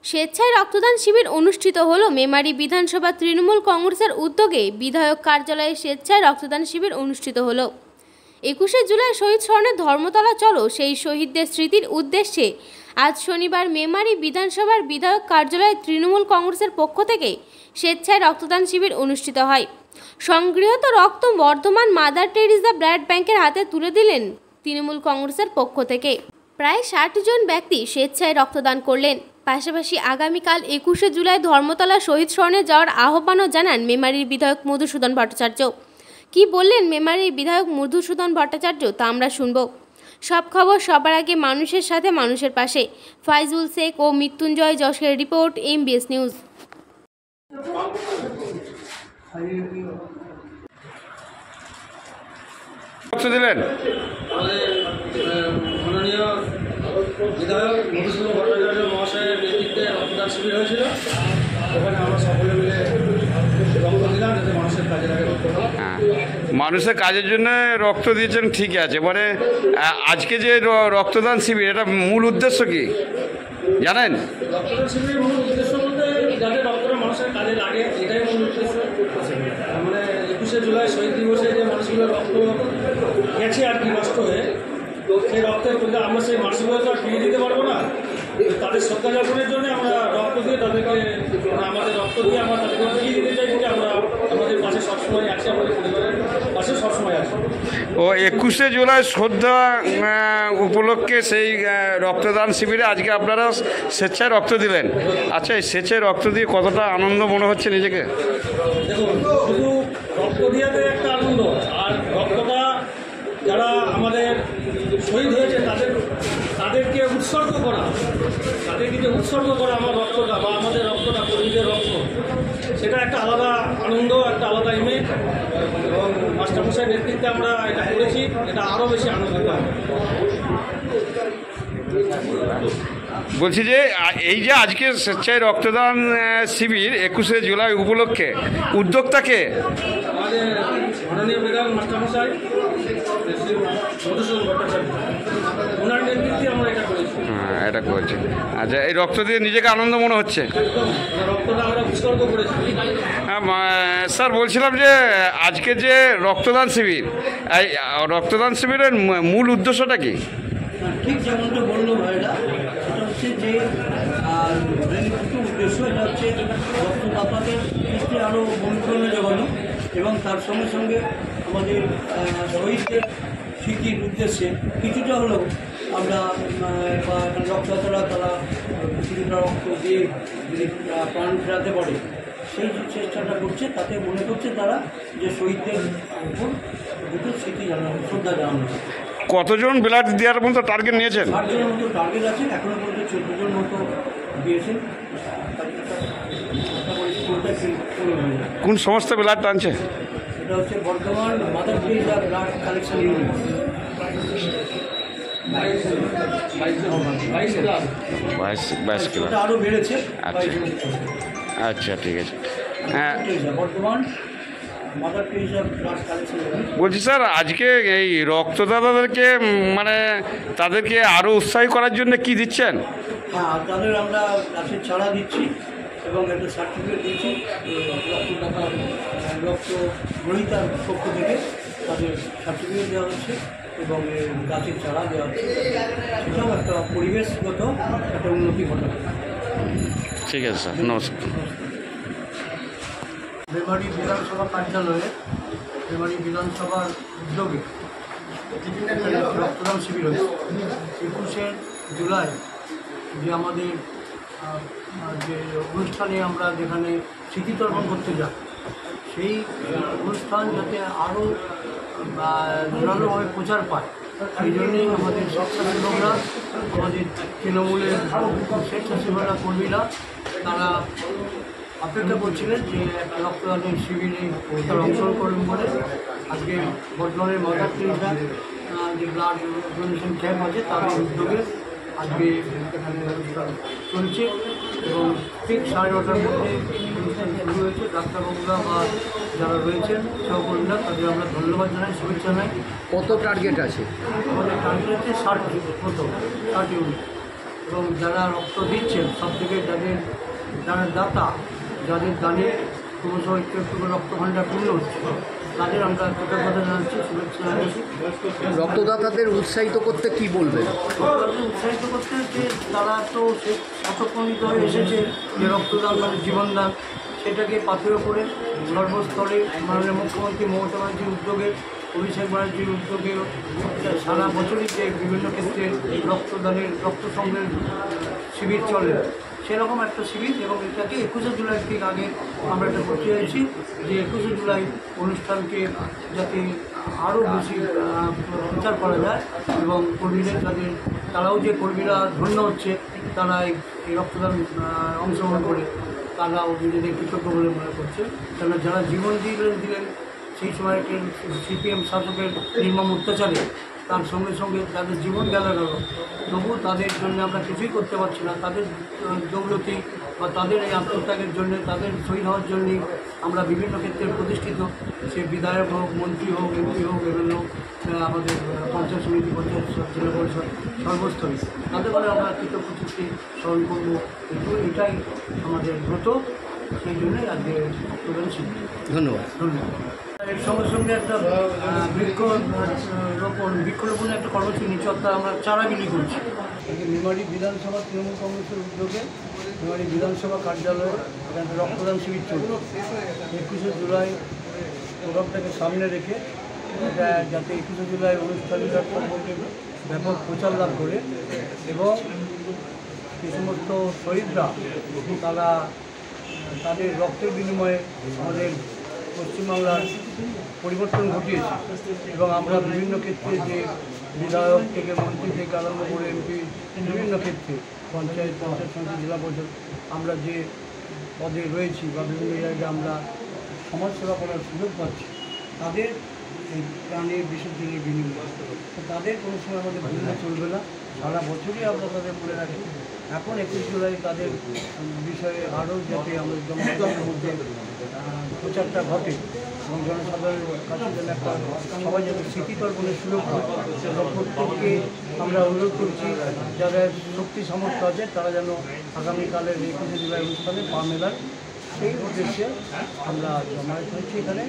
স্বেচ্ছায় রক্তদান শিবির অনুষ্ঠিত হলো। মেমারি বিধানসভা তৃণমূল কংগ্রেসের উদ্যোগে বিধায়ক কার্যালয়ে স্বেচ্ছায় রক্তদান শিবির অনুষ্ঠিত হলো। 21শে জুলাই শহীদ স্মরণে ধর্মতলা চলো সেই শহীদদের স্মৃতির উদ্দেশ্যে আজ শনিবার মেমারি বিধানসভার বিধায়ক কার্যালয়ে তৃণমূল কংগ্রেসের পক্ষ থেকে স্বেচ্ছায় রক্তদান শিবির অনুষ্ঠিত হয়। সংগৃহীত রক্ত বর্ধমান মাদার টেরিজা ব্লাড ব্যাংকের হাতে তুলে দিলেন তৃণমূল কংগ্রেসের পক্ষ থেকে। প্রায় 60 জন ব্যক্তি স্বেচ্ছায় রক্তদান করলেন। পাশাপাশি আগামীকাল 21শে জুলাই ধর্মতলা শহীদ স্মরণে যাওয়ার আহ্বানও জানান মেমারির বিধায়ক মধুসূদন ভট্টাচার্য। কি বললেন মেমারির বিধায়ক মধুসূদন ভট্টাচার্য তা আমরা শুনব। সব খবর সবার আগে মানুষের সাথে মানুষের পাশে। ফাইজুল শেখ ও মৃত্যুঞ্জয় যশের রিপোর্ট, MBS নিউজ। দিলেন মাননীয় বিধায়ক মধুসূদন ভট্টাচার্য মহাশয়ের নেতৃত্বে রক্তদান শিবির হয়েছিল। ওখানে আমরা সকলে মিলে রক্ত দিলাম যাতে মানুষের কাজে লাগে। মানুষের কাজের জন্য রক্ত দিয়েছেন, ঠিক আছে। মানে আজকে যে রক্তদান শিবির, এটা মূল উদ্দেশ্য কি জানেন? রক্তদান শিবিরের মূল উদ্দেশ্য বলতে যাতে রক্তটা মানুষের কাজে লাগে, এটাই মূল উদ্দেশ্য। মানে 21শে জুলাই শহীদ দিবসে যে মানুষগুলো রক্ত গেছে আর কি নষ্ট হয়ে, সেই রক্তের কিন্তু আমরা সেই মানুষগুলো তো আর ফিরিয়ে দিতে পারবো না। তাদের শ্রদ্ধা জ্ঞাপনের জন্য আমরা রক্ত দিয়ে তাদেরকে, আমাদের রক্ত দিয়ে আমরা তাদেরকে ফিরিয়ে দিতে চাই যে আমরা আমাদের পাশে সবসময় আছি, আমাদের পরিবারের পাশে সবসময় আছি। ও 21শে জুলাই শ্রদ্ধা উপলক্ষে সেই রক্তদান শিবিরে আজকে আপনারা স্বেচ্ছায় রক্ত দিলেন। আচ্ছা, এই স্বেচ্ছায় রক্ত দিয়ে কতটা আনন্দ মনে হচ্ছে নিজেকে? দেখুন, শুধু রক্ত দিয়াতে একটা আনন্দ, আর রক্তটা যারা আমাদের শহীদ হয়েছে তাদেরকে উৎসর্গ করা, আমার রক্তটা বা আমাদের রক্তটা, কর্মীদের রক্ত, সেটা একটা আলাদা আনন্দ, একটা আলাদা ইমেজ। এবং মাস্টারমশাইয়ের নেতৃত্বে আমরা এটা করেছি, এটা আরও বেশি আনন্দিত হবে। বলছি যে এই যে আজকে স্বেচ্ছায় রক্তদান শিবির 21শে জুলাই উপলক্ষে, উদ্যোক্তাকে আমাদের মাননীয় বিধায়ক মাস্টারমশাই মধুসূদন ভট্টাচার্য, ওনার নেতৃত্বে আমরা এটা করেছি। এটা করছে। আচ্ছা, এই রক্ত দিয়ে নিজেকে আনন্দ মনে হচ্ছে? একদম, রক্তটা আমরা উৎসর্গ করেছি। স্যার, বলছিলাম যে আজকে যে রক্তদান শিবির, এই রক্তদান শিবিরের মূল উদ্দেশ্যটা কি? ঠিক যেমনটা বললো ভাইরা, সেটা হচ্ছে যে দুটো উদ্দেশ্য। এটা হচ্ছে রক্তদাতাদের ক্ষেত্রে আরও অনুপ্রেরণা জোগানো, এবং তার সঙ্গে সঙ্গে আমাদের শহীদদের স্মৃতির উদ্দেশ্যে কিছুটা হলেও আমরা রক্তদাতারা তারা কিছুটা রক্ত দিয়ে যদি প্রাণ ফেরাতে পারে সেই চেষ্টাটা করছে। তাতে মনে করছে তারা যে শহীদদের উপর দুটো স্মৃতি জানানো, শ্রদ্ধা জানানো। কতজন ব্লাড দেওয়ার মতো টার্গেট নিয়েছেন? 60 জনের মতো টার্গেট আছে, এখনো পর্যন্ত 14 জন মতো দিয়েছেন। কোন সমস্ত ব্লাড টানছে? এটা হচ্ছে Bardhaman mother Teresa blood collection unit. 22 kilo আরও বেড়েছে। আচ্ছা, ঠিক আছে। হ্যাঁ, Bardhaman mother Teresa blood collection unit. বলছি স্যার, আজকে এই রক্তদাতাদেরকে মানে তাদেরকে আরও উৎসাহী করার জন্য কি দিচ্ছেন? হ্যাঁ, তাদের আমরা গাছের চারা দিচ্ছি এবং একটা সার্টিফিকেট দিচ্ছি রক্ত গ্রহীতার পক্ষ থেকে। তাদের সার্টিফিকেট দেওয়া হচ্ছে এবং গাছের চারা দেওয়া হচ্ছে। সেটাও একটা পরিবেশগত একটা উন্নতি ঘটাবে। ঠিক আছে স্যার, নমস্কার। মেমারি বিধানসভা কার্যালয়ে মেমারি বিধানসভার উদ্যোগে রক্তদান শিবির হয়েছে। 21শে জুলাই যে আমাদের যে অনুষ্ঠানে আমরা যেখানে স্মৃতিতর্পণ করতে যাই, সেই অনুষ্ঠান যাতে আরও জোরালোভাবে প্রচার পায়, সেই জন্যেই আমাদের স্বেচ্ছাসেবকরা, আমাদের তৃণমূলের স্বেচ্ছাসেবকরা, কর্মীরা তারা অপেক্ষা করছিলেন যে একটা রক্তদানের শিবিরে তারা অংশগ্রহণ করবেন বলে। আজকে বর্ধমানের মাদার টেরিজা যে ব্লাড ডোনেশন ক্যাম্প আছে তাদের উদ্যোগে আজকে এখানে অনুষ্ঠান চলছে এবং ঠিক 9:30টার মধ্যে অনুষ্ঠান শুরু হয়েছে। ডাক্তারবাবুরা বা যারা রয়েছেন সহকর্মীরা, তাদের আমরা ধন্যবাদ জানাই, শুভেচ্ছা জানাই। কত টার্গেট আছে? আমাদের টার্গেট হচ্ছে 60 ইউনিট এবং যারা রক্ত দিচ্ছেন সব থেকে যারা দাতা, যাদের দানে ক্রমশ একটু একটু করে রক্তভাণ্ডার পূর্ণ হচ্ছে, তাদের আমরা কৃতজ্ঞতা জানাচ্ছি, শুভেচ্ছা জানাচ্ছি। রক্তদাতাদের উৎসাহিত করতে কি বলবেন? রক্তদাতাদের উৎসাহিত করতে যে তারা তো সে স্বতঃপ্রণীত হয়ে এসেছে যে রক্তদান মানে জীবনদান, সেটাকে পাথেয় করে সর্বস্তরে মাননীয় মুখ্যমন্ত্রী মমতা ব্যানার্জির উদ্যোগে, অভিষেক ব্যানার্জির উদ্যোগে সারা বছরই যে বিভিন্ন ক্ষেত্রে রক্তদানের রক্ত সংগ্রহের শিবির চলে, সেরকম একটা শিবির, এবং এটাকে 21শে জুলাই ঠিক আগে আমরা এটা করতে চাইছি যে 21শে জুলাই অনুষ্ঠানকে যাতে আরও বেশি প্রচার করা যায়, এবং কর্মীদের তারাও যে কর্মীরা ধন্য হচ্ছে তারা এই রক্তদান অংশগ্রহণ করে তারাও নিজেদের কৃতজ্ঞ বলে মনে করছে। কেননা যারা জীবন দিলেন সেই সময় সিপিএম শাসকের নির্মম অত্যাচারে, তার সঙ্গে সঙ্গে তাদের জীবন গেল, তবুও তাদের জন্য আমরা কিছুই করতে পারছি না। তাদের দৌলতি বা তাদের এই আত্মত্যাগের জন্য, তাদের শহীদ হওয়ার জন্যই আমরা বিভিন্ন ক্ষেত্রে প্রতিষ্ঠিত, সে বিধায়ক হোক, মন্ত্রী হোক, এমপি হোক, বিভিন্ন আমাদের পঞ্চায়েত সমিতি, পঞ্চায়েত জেলা পরিষদ সর্বস্তরে তাদের বলে আমরা কৃতজ্ঞচিত্তে স্মরণ করবো। এটাই আমাদের ব্রত, সেই জন্যই আজকে রক্তদান শিবির। ধন্যবাদ। এর সঙ্গে সঙ্গে একটা বৃক্ষরোপণের একটা কর্মসূচি নিচ্ছে, অর্থাৎ আমরা চারা বিলি করছি। মেমারি বিধানসভা তৃণমূল কংগ্রেসের উদ্যোগে মেমারি বিধানসভা কার্যালয়ে এখানে রক্তদান শিবির চলছে। 21শে জুলাই প্রোগ্রামটাকে সামনে রেখে এটা যাতে 21শে জুলাই অনুষ্ঠানটার সম্পর্কে ব্যাপক প্রচার লাভ করে, এবং যে সমস্ত শহীদরা তারা তাদের রক্তের বিনিময়ে আমাদের পশ্চিমবাংলার পরিবর্তন ঘটিয়েছে, এবং আমরা বিভিন্ন ক্ষেত্রে যে বিধায়ক থেকে মন্ত্রী থেকে আরম্ভ করে এমপি, বিভিন্ন ক্ষেত্রে পঞ্চায়েত সমিতি, জেলা পরিষদ, আমরা যে পদে রয়েছি বা বিভিন্ন জায়গায় আমরা সমাজসেবা করার সুযোগ পাচ্ছি, তাদের এই প্রাণের বিসর্জনের বিনিময়, তো তাদের কোনো সময় আমাদের ভুললে চলবে না। সারা বছরই আমরা তাদের মনে রাখি। এখন 21 জুলাই তাদের বিষয়ে আরও যাতে আমাদের জনসাধারণের মধ্যে প্রচারটা ঘটে, এবং জনসাধারণের কাছে যেন একটা সবাই যাতে স্মৃতিতর্পণের সুযোগ হয়, এবং প্রত্যেককে আমরা অনুরোধ করছি যারা শক্তি সামর্থ্য আছে তারা যেন আগামীকালের 21শে জুলাই অনুষ্ঠানে পা মেলার, সেই উদ্দেশ্যে আমরা জমায়েত হয়েছি এখানে।